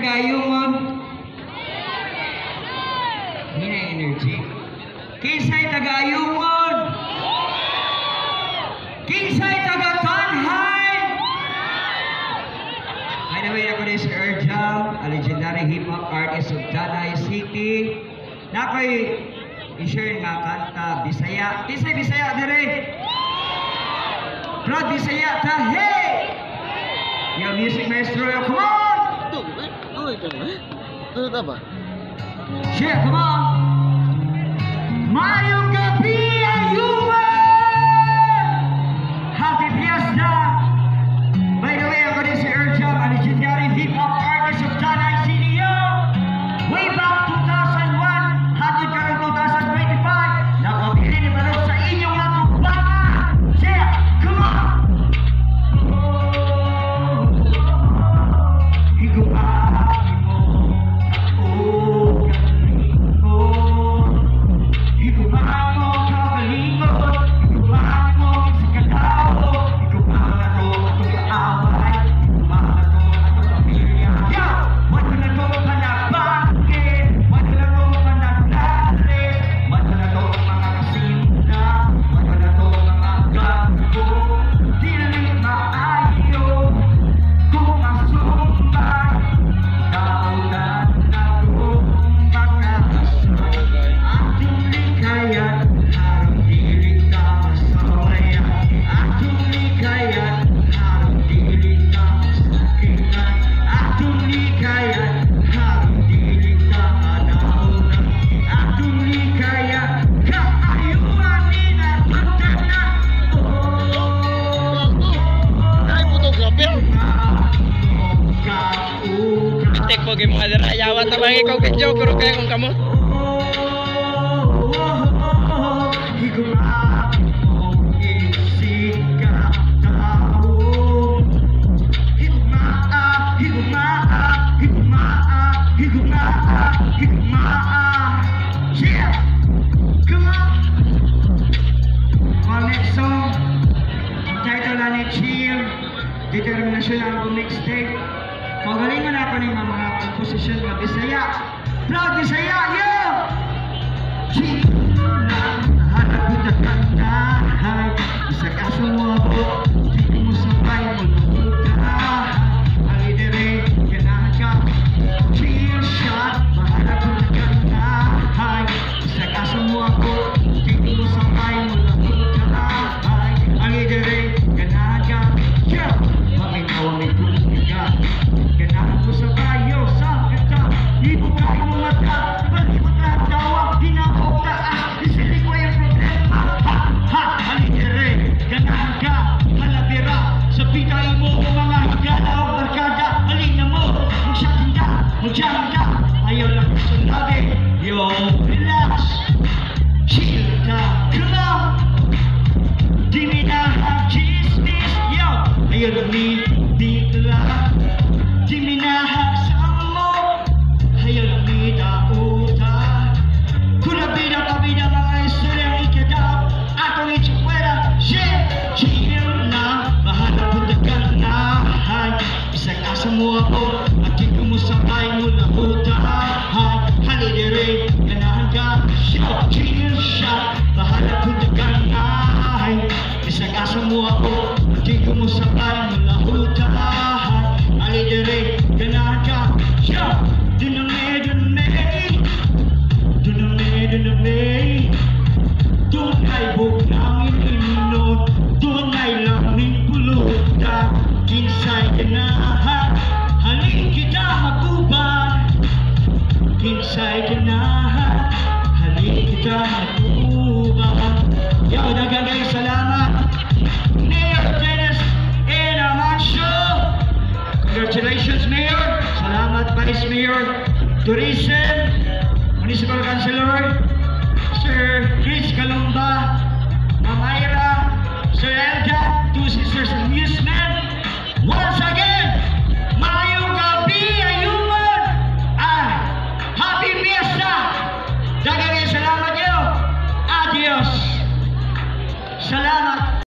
taga-ayumon? Hina energy. Kinsay taga-ayumon? Kinsay taga-Tanhay? By the way, ako rin si Erjam, a legendary hip-hop artist of Tanay City. Na ako'y i-share nga kanta, Bisaya. Kinsay Bisaya dire? Proud Bisaya ta, hey! Yung music maestro, come on! Ito ba? Share, come on! Mayong gabi, ayuman! Happy Fiesta! By the way, ako din si Erjam, a legendary hip-hop artist of Tanay City. Way back 2001, hatid ka ng 2025, nakabili ni Balot sa inyong natubangan! Share, come on! Bagi mga darayawan tabang ikaw kidyo kuro kaya kung kamo. Next song, title na ni Chill, determinasyon ang next day. Pagalingan ako ng mga komposisyon na Bisaya. Proud Bisaya, yo! Hanap ko na kandahan, isa kaso mo ako, hindi mo sabay mo nabugahan. Ang idere, ganahan ka, chill shot, mahanap ko na kandahan, isa kaso mo ako, hindi mo sabay mo nabugahan. Ang idere, ganahan ka, yo! Maminaw may kuligan. Ganahan ko sa bayo, sa kita, ibuka mo mata, balik na tawa, hinahok taas, isili ko yung problema. Ha, halidere, ganahan ka, halabira, sa pitay mo, mga higala o barkada, halina mo, magsakin ka, magsakin ka, ayaw lang sa labi, yo, relax, chill ka, come on, di minahag chismis, yo, ayaw lang dito lang, di minahag sa mo, ayaw lang dautan. Kung nabida mga istoryang ikadap, atong itsipwera, shit, chill na, mahanap mo nagkanahan. Isang asa mo ako, at di ko mo sabay mo na utahan. Halidere, ganahan ka, shit, chill shot, mahanap mo nagkanahan. Isang asa mo ako, at di ko mo sabay mo na utahan. Halidere, ganahan ka, shit, duname, tunay bugnangin ininod, tunay langin pulutan, kinsay ganahan, halin kita maguban, kinsay ganahan, halin kita maguban. Yo, dagang salamat, Mayor Dennis and Amancio. Congratulations, Mayor. Salamat, Vice Mayor, Tourism, Municipal Councilor, Sir Chris Calumba,